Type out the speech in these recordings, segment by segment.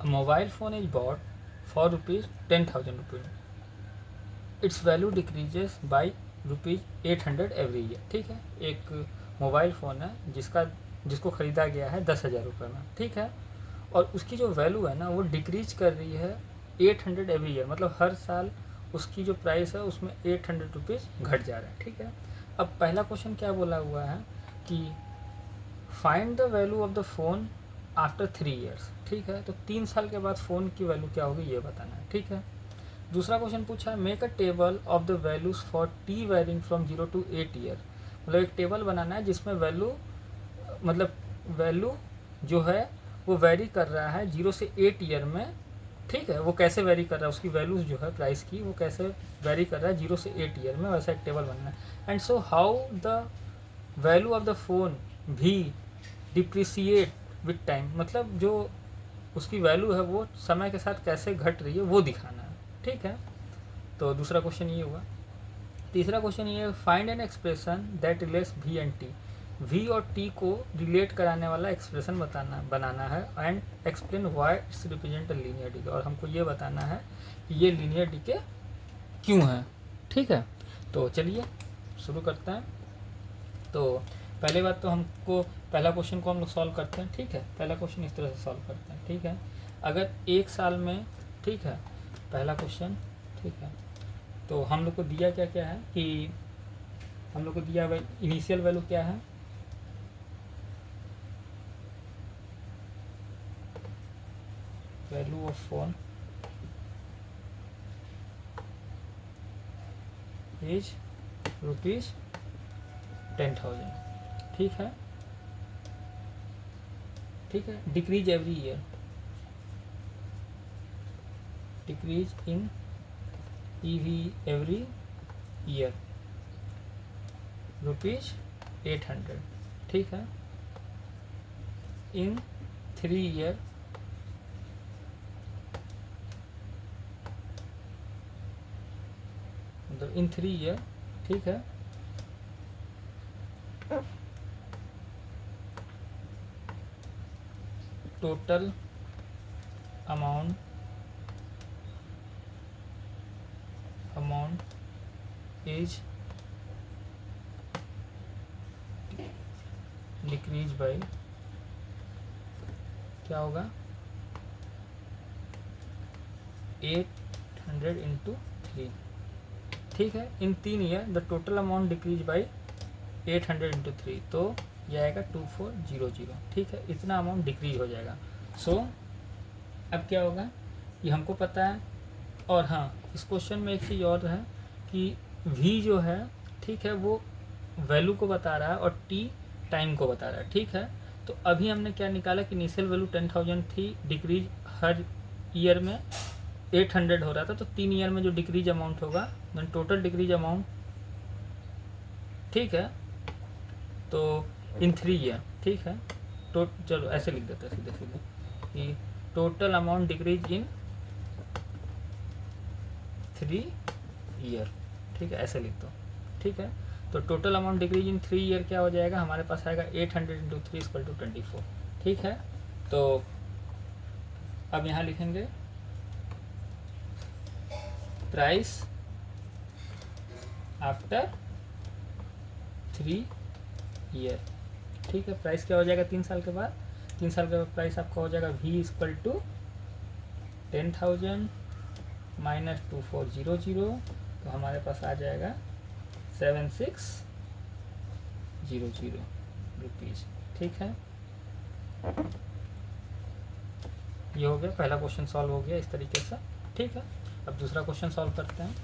A mobile phone is bought for rupees 10,000 rupees. Its value decreases by rupees 800 every year. ठीक है, एक mobile phone है जिसको ख़रीदा गया है 10,000 रुपये में. ठीक है, और उसकी जो वैल्यू है ना वो डिक्रीज कर रही है 800 एवरी ईयर. मतलब हर साल उसकी जो प्राइस है उसमें 800 रुपीज़ घट जा रहा है. ठीक है, अब पहला क्वेश्चन क्या बोला हुआ है कि find the value of the phone after 3 years. ठीक है, तो 3 साल के बाद फ़ोन की वैल्यू क्या होगी ये बताना है. ठीक है, दूसरा क्वेश्चन पूछा है make a table of the values for t varying from 0 to 8 year. मतलब एक टेबल बनाना है जिसमें वैल्यू जो है वो वेरी कर रहा है 0 से 8 ईयर में. ठीक है, वो कैसे वेरी कर रहा है, उसकी वैल्यूज़ जो है प्राइस की वो कैसे वेरी कर रहा है 0 से 8 ईयर में, वैसा एक टेबल बनना है. And so how the value of the phone भी डिप्रिसिएट विथ टाइम. मतलब जो उसकी वैल्यू है वो समय के साथ कैसे घट रही है वो दिखाना है. ठीक है, तो दूसरा क्वेश्चन ये हुआ. तीसरा क्वेश्चन ये find an expression that relates V and T. V और टी को रिलेट कराने वाला एक्सप्रेशन बनाना है and explain why it's represent a linear decay. और हमको ये बताना है कि ये लीनियर डीके क्यों है. ठीक है, तो चलिए शुरू करते हैं. तो पहले बात तो हमको पहला क्वेश्चन को हम लोग सॉल्व करते हैं. ठीक है, पहला क्वेश्चन इस तरह से सॉल्व करते हैं. ठीक है, अगर एक साल में, ठीक है, पहला क्वेश्चन, ठीक है, तो हम लोग को दिया क्या क्या है कि हम लोग को दिया हुआ इनिशियल वैल्यू क्या है, value of phone is rupees 10,000. ठीक है, ठीक है, decrease every year, decrease in EV every year rupees 800. ठीक है, इन 3 ईयर मतलब इन 3 ईयर. ठीक है, total amount is decrease by क्या होगा 800 इंटू 3. ठीक है, इन 3 year the total amount decrease by 800 into 3, तो ये आएगा 2400. ठीक है, इतना अमाउंट डिक्रीज हो जाएगा. सो अब क्या होगा ये हमको पता है. और हाँ, इस क्वेश्चन में एक चीज़ और है कि v जो है, ठीक है, वो वैल्यू को बता रहा है और t टाइम को बता रहा है. ठीक है, तो अभी हमने क्या निकाला कि इनिशियल वैल्यू 10,000 थी, डिक्रीज हर ईयर में 800 हो रहा था, तो 3 ईयर में जो डिक्रीज अमाउंट होगा देन टोटल डिक्रीज अमाउंट. ठीक है, तो इन 3 ईयर. ठीक है, तो चलो ऐसे लिख देते हैं सीधे सीधे कि total amount decrease in 3 year. ठीक है, ऐसे लिख दो. ठीक है, तो total amount decrease in 3 year क्या हो जाएगा हमारे पास आएगा 800 इंटू 3 इक्वल टू 24. ठीक है, तो अब यहाँ लिखेंगे प्राइस आफ्टर 3 ईयर. ठीक है, प्राइस क्या हो जाएगा 3 साल के बाद. 3 साल के बाद प्राइस आपका हो जाएगा v इक्वल टू 10,000 माइनस 2400, तो हमारे पास आ जाएगा 7600 रुपीज़. ठीक है, ये हो गया पहला क्वेश्चन सॉल्व हो गया इस तरीके से. ठीक है, अब दूसरा क्वेश्चन सॉल्व करते हैं.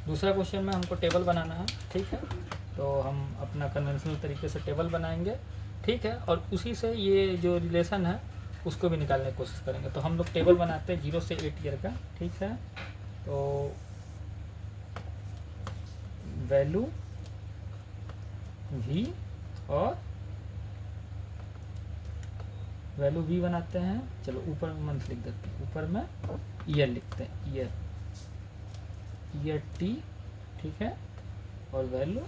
दूसरा क्वेश्चन में हमको टेबल बनाना है. ठीक है, तो हम अपना कन्वेंशनल तरीके से टेबल बनाएंगे. ठीक है, और उसी से ये जो रिलेशन है उसको भी निकालने की कोशिश करेंगे. तो हम लोग टेबल बनाते हैं 0 से 8 ईयर का. ठीक है, तो वैल्यू v और वैल्यू v बनाते हैं. चलो ऊपर में मंथ लिख देते हैं, ऊपर में ईयर लिखते हैं, ईयर t. ठीक है, और वैल्यू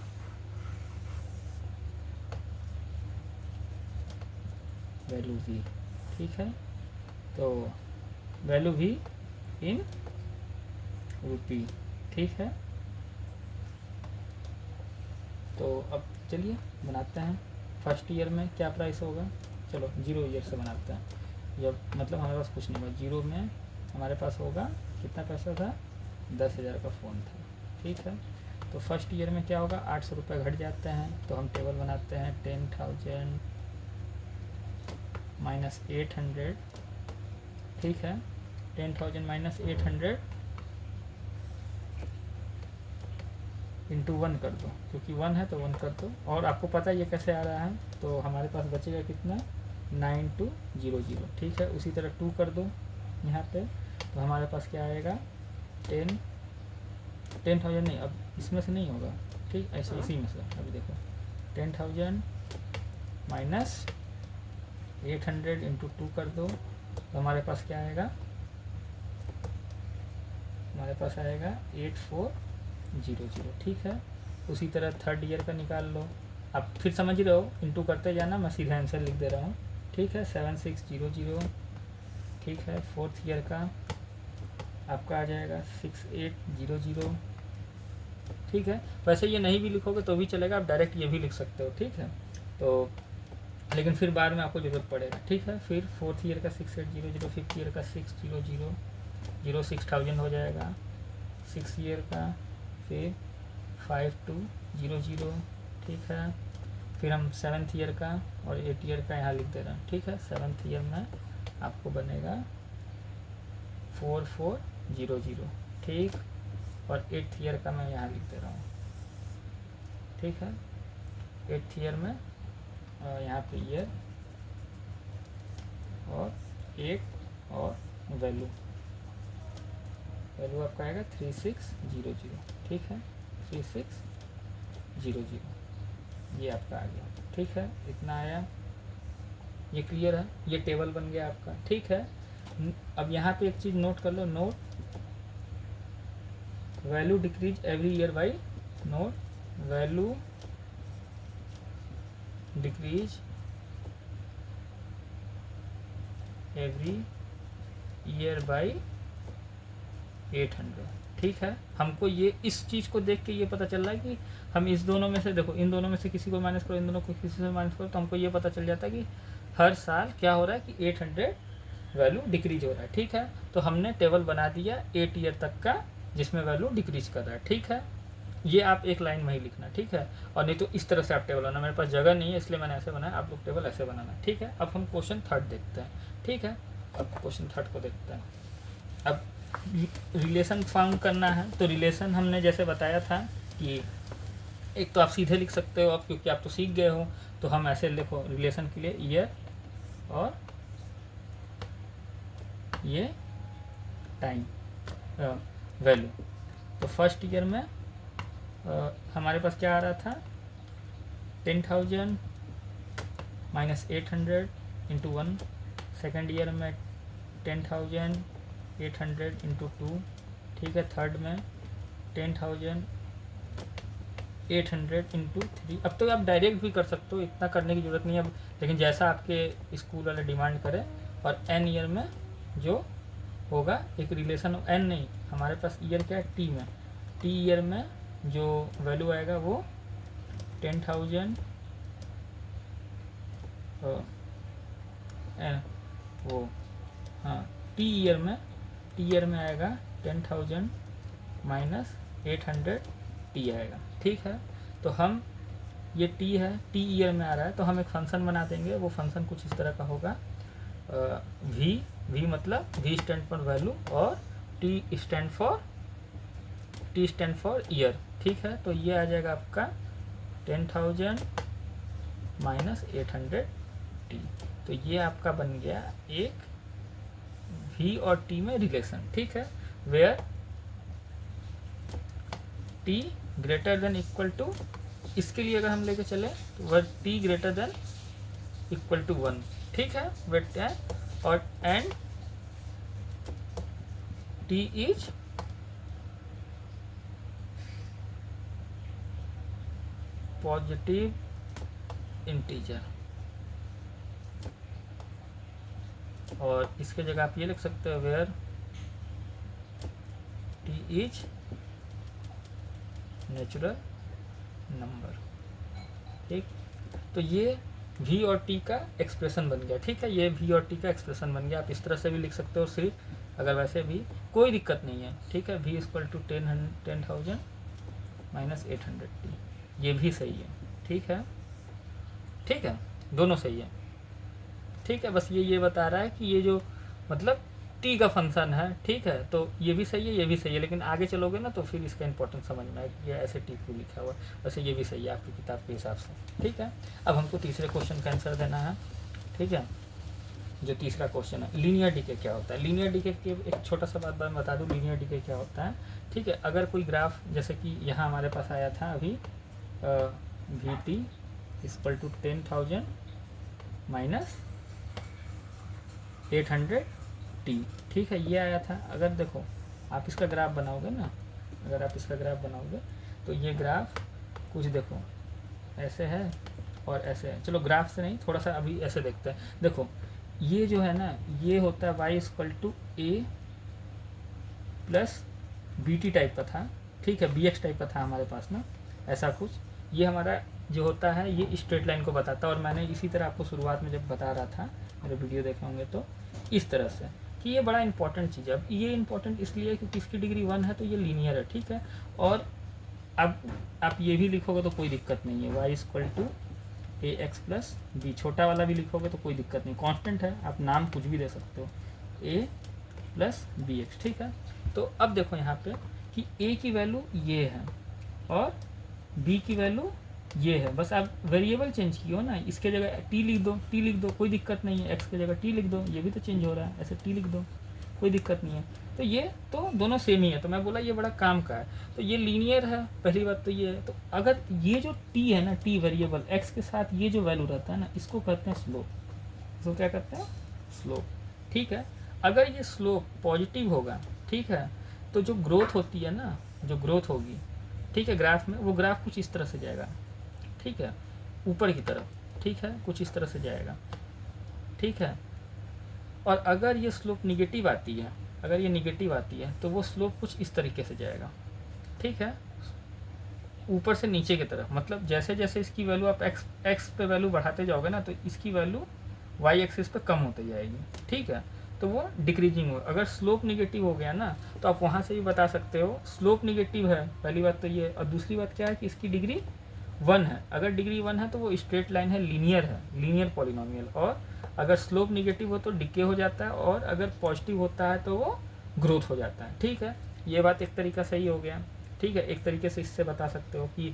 वैल्यू v, ठीक है। तो वैल्यू v इन रुपी, ठीक है। तो अब चलिए बनाते हैं फर्स्ट ईयर में क्या प्राइस होगा। चलो 0 ईयर से बनाते हैं, जब मतलब हमारे पास कुछ नहीं होगा। 0 में हमारे पास होगा कितना पैसा था, 10,000 का फ़ोन था, ठीक है। तो फर्स्ट ईयर में क्या होगा, 800 रुपये घट जाते हैं। तो हम टेबल बनाते हैं 10,000 माइनस 800, ठीक है। 10,000 माइनस 800 इंटू 1 कर दो, क्योंकि 1 है तो 1 कर दो। और आपको पता है ये कैसे आ रहा है, तो हमारे पास बचेगा कितना, 9200, ठीक है। उसी तरह 2 कर दो यहाँ पे, तो हमारे पास क्या आएगा, 10,000 नहीं, अब इसमें से नहीं होगा, ठीक, ऐसे इसी में से। अभी देखो 10,000 माइनस 800 इंटू 2 कर दो, तो हमारे पास क्या आएगा, हमारे पास आएगा 8400, ठीक है। उसी तरह थर्ड ईयर का निकाल लो। अब फिर समझ रहे हो, इंटू करते जाना, मैं सीधा आंसर लिख दे रहा हूँ, ठीक है। 7600, ठीक है। फोर्थ ईयर का आपका आ जाएगा 6800, ठीक है। वैसे ये नहीं भी लिखोगे तो भी चलेगा, आप डायरेक्ट ये भी लिख सकते हो, ठीक है। तो लेकिन फिर बाद में आपको ज़रूरत पड़ेगा, ठीक है। फिर फोर्थ ईयर का 6800, फिफ्थ ईयर का 600, 6000 हो जाएगा। सिक्स ईयर का फिर 5200, ठीक है। फिर हम सेवन्थ ईयर का और 8 ईयर का यहाँ लिख दे रहे हैं, ठीक है। सेवन्थ ईयर में आपको बनेगा 4400, ठीक। और 8th ईयर का मैं यहाँ लिख दे रहा हूँ, ठीक है। 8th ईयर में यहाँ पे ईयर और 8 और वैल्यू आपका आएगा 3600, ठीक है। 3600 ये आपका आ गया, ठीक है। इतना आया, ये क्लियर है, ये टेबल बन गया आपका, ठीक है। अब यहाँ पे एक चीज़ नोट कर लो, note value decreases every year by, note value decreases every year by 800, ठीक है। हमको ये इस चीज़ को देख के ये पता चल रहा है कि हम इस दोनों में से, देखो इन दोनों में से किसी को माइनस करो, इन दोनों को किसी से माइनस करो, तो हमको ये पता चल जाता है कि हर साल क्या हो रहा है कि 800 वैल्यू डिक्रीज हो रहा है, ठीक है। तो हमने टेबल बना दिया 8 ईयर तक का जिसमें वैल्यू डिक्रीज कर रहा है, ठीक है। ये आप एक लाइन में ही लिखना, ठीक है। और नहीं तो इस तरह से आप टेबल बनाना, मेरे पास जगह नहीं है इसलिए मैंने ऐसे बनाया, आप लोग टेबल ऐसे बनाना, ठीक है। अब हम क्वेश्चन थर्ड देखते हैं, ठीक है। अब क्वेश्चन थर्ड को देखते हैं। अब रिलेशन फाउंड करना है, तो रिलेशन हमने जैसे बताया था कि एक तो आप सीधे लिख सकते हो, अब क्योंकि आप तो सीख गए हो, तो हम ऐसे लिखो रिलेशन के लिए ईयर और ये टाइम वैल्यू। तो फर्स्ट ईयर में हमारे पास क्या आ रहा था, 10,000 माइनस 800 इंटू 1। सेकेंड ईयर में 10,800 इंटू 2, ठीक है। थर्ड में 10,800 इंटू 3। अब तो आप डायरेक्ट भी कर सकते हो, इतना करने की ज़रूरत नहीं है अब, लेकिन जैसा आपके स्कूल वाले डिमांड करें। और एन ईयर में जो होगा एक रिलेशन, एन नहीं, हमारे पास ईयर क्या है, टी में, टी ईयर में जो वैल्यू आएगा वो 10,000 वो हाँ टी ईयर में आएगा 10,000 माइनस 800 टी आएगा, ठीक है। तो हम ये टी है, टी ईयर में आ रहा है, तो हम एक फंक्शन बना देंगे। वो फंक्शन कुछ इस तरह का होगा, वी मतलब वी स्टैंड फॉर वैल्यू और टी स्टैंड फॉर ईयर, ठीक है। तो ये आ जाएगा आपका 10,000 माइनस 800 टी। तो ये आपका बन गया एक वी और टी में रिलेशन, ठीक है। Where T greater than equal to, इसके लिए अगर हम लेके चले तो वह T greater than equal to 1, ठीक है। वेट है और and T is positive integer, और इसके जगह आप ये लिख सकते हो where T is natural number. ठीक, तो ये v और t का एक्सप्रेशन बन गया। ठीक है, ये v और t का एक्सप्रेशन बन गया। आप इस तरह से भी लिख सकते हो सिर्फ, अगर वैसे भी कोई दिक्कत नहीं है। ठीक है, v equal to 10,000 minus 800t, ये भी सही है। ठीक है, ठीक है, दोनों सही है। ठीक है, बस ये बता रहा है कि ये जो मतलब टी का फंक्शन है। ठीक है, तो ये भी सही है, ये भी सही है, लेकिन आगे चलोगे ना तो फिर इसका इंपॉर्टेंस समझ में आएगा। ये ऐसे टी क्यों लिखा हुआ है, वैसे ये भी सही है आपकी किताब के हिसाब से। ठीक है, अब हमको तीसरे क्वेश्चन का आंसर देना है। ठीक है, जो तीसरा क्वेश्चन है, लीनियर डीके क्या होता है। लीनियर डीके के एक छोटा सा बात मैं बता दूँ, लीनियर डीके क्या होता है। ठीक है, अगर कोई ग्राफ जैसे कि यहाँ हमारे पास आया था अभी V T equal to 10,000 minus 800 T. ठीक है, ये आया था। अगर देखो आप इसका ग्राफ बनाओगे ना, अगर आप इसका ग्राफ बनाओगे तो ये ग्राफ कुछ देखो ऐसे है और ऐसे है। चलो ग्राफ से नहीं, थोड़ा सा अभी ऐसे देखते हैं। देखो ये जो है ना, ये होता है Y equal to A plus B T type का था। ठीक है, बी एक्स टाइप का था हमारे पास ना, ऐसा कुछ। ये हमारा जो होता है ये स्ट्रेट लाइन को बताता है, और मैंने इसी तरह आपको शुरुआत में जब बता रहा था, मेरे वीडियो देखे होंगे तो, इस तरह से कि ये बड़ा इंपॉर्टेंट चीज़ है। अब ये इंपॉर्टेंट इसलिए है क्योंकि इसकी डिग्री 1 है तो ये लीनियर है। ठीक है, और अब आप ये भी लिखोगे तो कोई दिक्कत नहीं है, Y equal to A X plus B, छोटा वाला भी लिखोगे तो कोई दिक्कत नहीं, कांस्टेंट है, आप नाम कुछ भी दे सकते हो, ए प्लस बी एक्स। ठीक है, तो अब देखो यहाँ पे कि ए की वैल्यू ये है और बी की वैल्यू ये है। बस आप वेरिएबल चेंज किए हो ना, इसके जगह टी लिख दो, टी लिख दो, कोई दिक्कत नहीं है। एक्स की जगह टी लिख दो, ये भी तो चेंज हो रहा है, ऐसे टी लिख दो, कोई दिक्कत नहीं है। तो ये तो दोनों सेम ही है, तो मैं बोला ये बड़ा काम का है, तो ये लीनियर है, पहली बात तो ये है। तो अगर ये जो टी है ना, टी वेरिएबल एक्स के साथ ये जो वैल्यू रहता है ना, इसको कहते हैं स्लोप। इसको क्या कहते हैं? स्लोप। ठीक है, अगर ये स्लोप पॉजिटिव होगा, ठीक है, तो जो ग्रोथ होती है ना, जो ग्रोथ होगी, ठीक है, ग्राफ में, वो ग्राफ कुछ इस तरह से जाएगा। ठीक है, ऊपर की तरफ। ठीक है, कुछ इस तरह से जाएगा। ठीक है, और अगर ये स्लोप निगेटिव आती है, अगर ये निगेटिव आती है तो वो स्लोप कुछ इस तरीके से जाएगा। ठीक है, ऊपर से नीचे की तरफ, मतलब जैसे जैसे इसकी वैल्यू आप एक्स पे वैल्यू बढ़ाते जाओगे ना, तो इसकी वैल्यू वाई एक्सिस पे कम होती जाएगी। ठीक है, तो वो डिक्रीजिंग हो। अगर स्लोप निगेटिव हो गया ना, तो आप वहाँ से भी बता सकते हो स्लोप निगेटिव है, पहली बात तो ये। और दूसरी बात क्या है कि इसकी डिग्री 1 है। अगर डिग्री 1 है तो वो स्ट्रेट लाइन है, लीनियर है, लीनियर पॉलिनोमियल। और अगर स्लोप निगेटिव हो तो डिके हो जाता है, और अगर पॉजिटिव होता है तो वो ग्रोथ हो जाता है। ठीक है, ये बात एक तरीका सही हो गया। ठीक है, एक तरीके से इससे बता सकते हो कि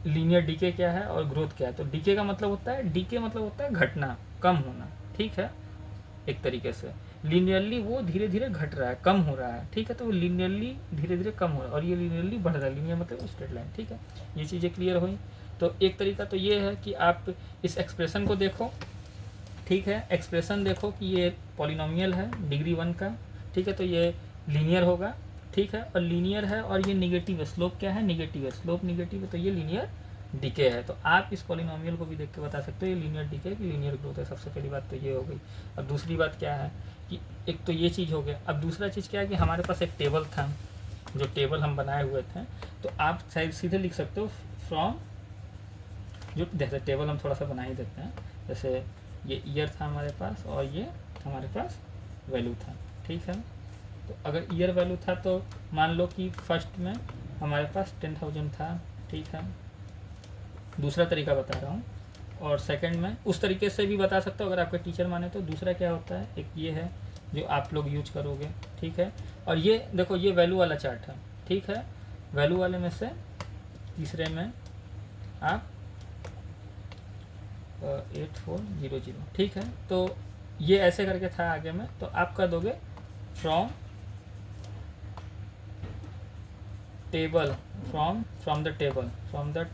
लीनियर डीके क्या है और ग्रोथ क्या है। तो डीके का मतलब होता है, डीके मतलब होता है घटना, कम होना। ठीक है, एक तरीके से लीनियरली वो धीरे धीरे घट रहा है, कम हो रहा है। ठीक है, तो वो लीनियरली धीरे धीरे कम हो रहा है, और ये लीनियरली बढ़ रहा है। लीनियर मतलब स्ट्रेट लाइन। ठीक है, ये चीज़ें क्लियर हुई। तो एक तरीका तो ये है कि आप इस एक्सप्रेशन को देखो। ठीक है, एक्सप्रेशन देखो कि ये पॉलिनोमियल है डिग्री 1 का। ठीक है, तो ये लीनियर होगा। ठीक है, और लीनियर है और ये निगेटिव है, स्लोप क्या है? निगेटिव है, स्लोप निगेटिव है, तो ये लीनियर डिके है। तो आप इस पॉलिनोमियल को भी देख के बता सकते हो ये लीनियर डिके की लीनियर ग्रोथ है। सबसे पहली बात तो ये हो गई। अब दूसरी बात क्या है कि एक तो ये चीज़ हो गया। अब दूसरा चीज़ क्या है कि हमारे पास एक टेबल था, जो टेबल हम बनाए हुए थे, तो आप शायद सीधे लिख सकते हो फ्रॉम, जो जैसे टेबल हम थोड़ा सा बना ही देते हैं। जैसे ये ईयर था हमारे पास और ये हमारे पास वैल्यू था। ठीक है, तो अगर ईयर वैल्यू था तो मान लो कि फर्स्ट में हमारे पास 10,000 था। ठीक है, दूसरा तरीका बता रहा हूँ। और सेकंड में उस तरीके से भी बता सकते हो अगर आपके टीचर माने तो। दूसरा क्या होता है, एक ये है जो आप लोग यूज करोगे। ठीक है, और ये देखो ये वैल्यू वाला चार्ट है। ठीक है, वैल्यू वाले में से तीसरे में आप 8400। ठीक है, तो ये ऐसे करके था आगे में, तो आप कर दोगे from table, from the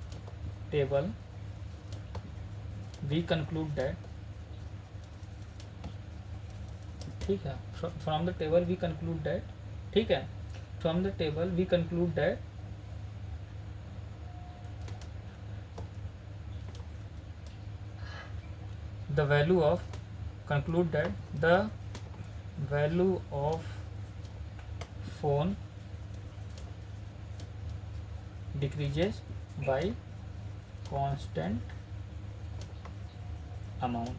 table we conclude that. ठीक है, from the table we conclude that. ठीक है, from the table we conclude that the value of, conclude that the value of phone decreases by constant amount.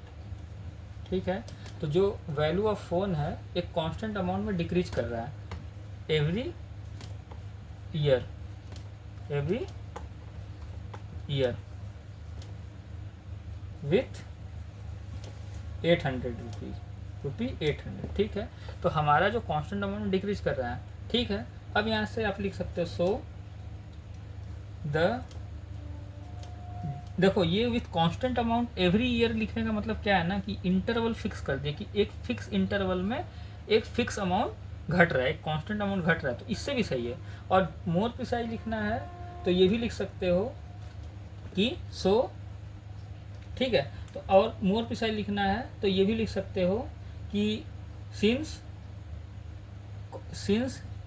ठीक है, तो जो value of phone है एक कांस्टेंट अमाउंट में डिक्रीज कर रहा है एवरी ईयर विथ 800 रुपी 800। ठीक है, तो हमारा जो कांस्टेंट अमाउंट डिक्रीज कर रहा है। ठीक है, अब यहाँ से आप लिख सकते हो सो देखो ये with constant amount every year लिखने का मतलब क्या है ना कि इंटरवल फिक्स कर दिया कि एक फिक्स इंटरवल में एक फिक्स अमाउंट घट रहा है, एक कांस्टेंट अमाउंट घट रहा है, तो इससे भी सही है। और मोर प्रिसाइज लिखना है तो ये भी लिख सकते हो कि सो। ठीक है, तो और मोर प्रिसाइज लिखना है तो ये भी लिख सकते हो कि since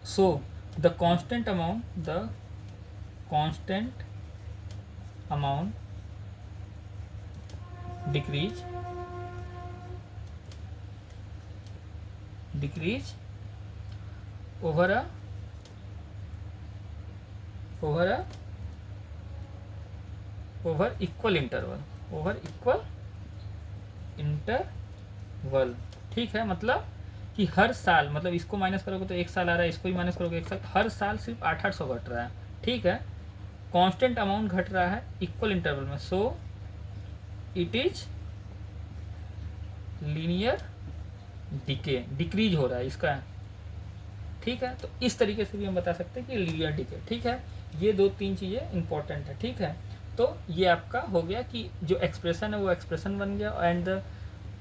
so the constant amount decrease over equal interval। ठीक है, मतलब कि हर साल, मतलब इसको माइनस करोगे तो एक साल आ रहा है, इसको भी माइनस करोगे एक साल, हर साल सिर्फ 800 घट रहा है। ठीक है, कांस्टेंट अमाउंट घट रहा है इक्वल इंटरवल में, so it is linear decrease हो रहा है इसका। ठीक है, तो इस तरीके से भी हम बता सकते हैं कि लीनियर डिके। ठीक है, ये 2-3 चीज़ें इंपॉर्टेंट है। ठीक है, तो ये आपका हो गया कि जो एक्सप्रेशन है वो एक्सप्रेशन बन गया, एंड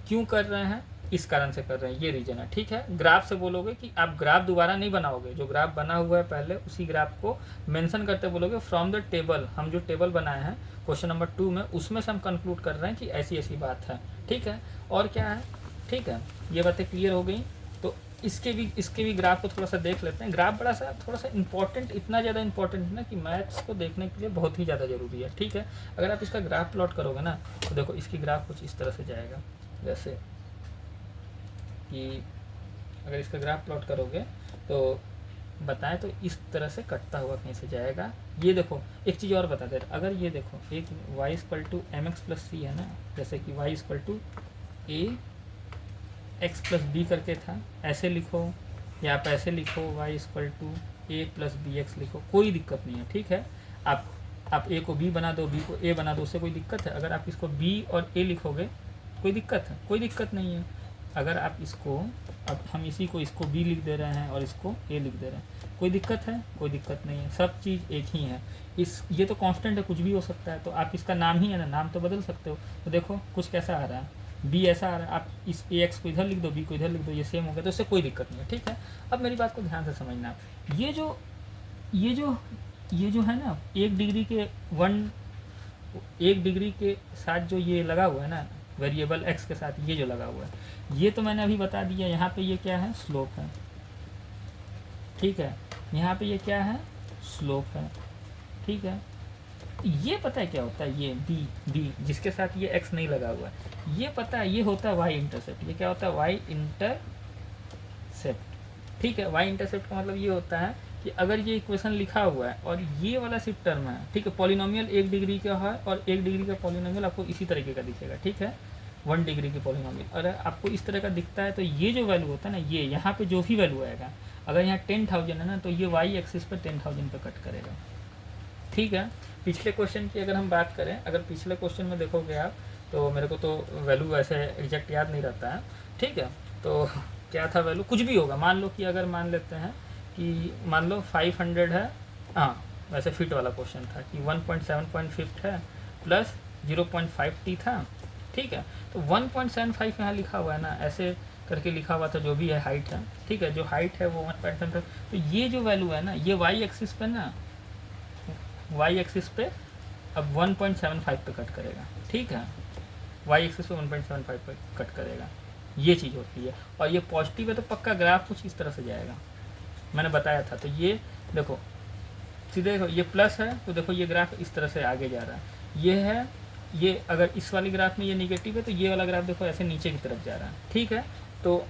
क्यों कर रहे हैं इस कारण से कर रहे हैं, ये रीजन है। ठीक है, ग्राफ से बोलोगे कि आप ग्राफ दोबारा नहीं बनाओगे, जो ग्राफ बना हुआ है पहले उसी ग्राफ को मेंशन करते बोलोगे फ्रॉम द टेबल। हम जो टेबल बनाए हैं क्वेश्चन नंबर 2 में, उसमें से हम कंक्लूड कर रहे हैं कि ऐसी ऐसी बात है। ठीक है, और क्या है। ठीक है, ये बातें क्लियर हो गई। तो इसके भी ग्राफ को थोड़ा सा देख लेते हैं। ग्राफ बड़ा सा थोड़ा सा इंपॉर्टेंट, इतना ज़्यादा इंपॉर्टेंट है ना कि मैथ्स को देखने के लिए बहुत ही ज़्यादा ज़रूरी है। ठीक है, अगर आप इसका ग्राफ प्लॉट करोगे ना तो देखो इसकी ग्राफ कुछ इस तरह से जाएगा, जैसे कि अगर इसका ग्राफ प्लॉट करोगे तो बताएं तो इस तरह से कटता हुआ कहीं से जाएगा। ये देखो एक चीज़ और बता दे, अगर ये देखो एक y equal to M X plus C है ना, जैसे कि y equal to A X plus B करके था, ऐसे लिखो या आप ऐसे लिखो y equal to A plus B X लिखो, कोई दिक्कत नहीं है। ठीक है, आप ए को बी बना दो, बी को ए बना दो, उससे कोई दिक्कत है? अगर आप इसको बी और ए लिखोगे कोई दिक्कत है? कोई दिक्कत नहीं है। अगर आप इसको, अब हम इसी को इसको बी लिख दे रहे हैं और इसको ए लिख दे रहे हैं, कोई दिक्कत है? कोई दिक्कत नहीं है, सब चीज़ एक ही है। ये तो कांस्टेंट है, कुछ भी हो सकता है, तो आप इसका नाम ही है ना, नाम तो बदल सकते हो। तो देखो कुछ कैसा आ रहा है, बी ऐसा आ रहा है, आप इस ए एक्स को इधर लिख दो, बी को इधर लिख दो, ये सेम हो गया, तो इससे कोई दिक्कत नहीं है। ठीक है, अब मेरी बात को ध्यान से समझना। ये जो है ना 1 डिग्री के साथ जो ये लगा हुआ है ना वेरिएबल एक्स के साथ, ये जो लगा हुआ है, ये तो मैंने अभी बता दिया। यहाँ पे ये क्या है? स्लोप है। ठीक है, यहाँ पे ये क्या है? स्लोप है। ठीक है, ये पता है क्या होता है? ये बी जिसके साथ ये एक्स नहीं लगा हुआ है, ये पता है, ये होता है वाई इंटरसेप्ट। ये क्या होता है? Y intercept. ठीक है, वाई इंटरसेप्ट का मतलब ये होता है कि अगर ये इक्वेशन लिखा हुआ है और ये वाला सिर्फ टर्म है, ठीक है, पॉलिनोमियल 1 डिग्री का है और 1 डिग्री का पॉलिनोमियल आपको इसी तरीके का दिखेगा। ठीक है, 1 डिग्री की पॉलिनोमियल अगर आपको इस तरह का दिखता है तो ये जो वैल्यू होता है ना, ये यहाँ पे जो भी वैल्यू आएगा, अगर यहाँ 10,000 है ना तो ये वाई एक्सिस पर 10,000 पे कट करेगा। ठीक है, पिछले क्वेश्चन की अगर हम बात करें, अगर पिछले क्वेश्चन में देखोगे आप तो मेरे को तो वैल्यू वैसे एग्जैक्ट याद नहीं रहता है। ठीक है, तो क्या था वैल्यू? कुछ भी होगा, मान लो कि अगर मान लेते हैं कि मान लो 500 है, हाँ वैसे फिट वाला क्वेश्चन था कि 1.7.5 है प्लस 0.5t था। ठीक है, तो 1.75 यहाँ लिखा हुआ है ना, ऐसे करके लिखा हुआ था, जो भी है हाइट है। ठीक है, जो हाइट है वो 1.75, तो ये जो वैल्यू है ना, ये वाई एक्सिस पे ना, वाई एक्सिस पे अब 1.75 पे कट करेगा। ठीक है, वाई एक्सिस पे 1.75 पे कट करेगा, ये चीज़ होती है। और ये पॉजिटिव है तो पक्का ग्राफ कुछ इस तरह से जाएगा, मैंने बताया था। तो ये देखो सीधे देखो, ये प्लस है तो देखो ये ग्राफ इस तरह से आगे जा रहा है। ये है, ये अगर इस वाली ग्राफ में ये निगेटिव है तो ये वाला ग्राफ देखो ऐसे नीचे की तरफ जा रहा है। ठीक है, तो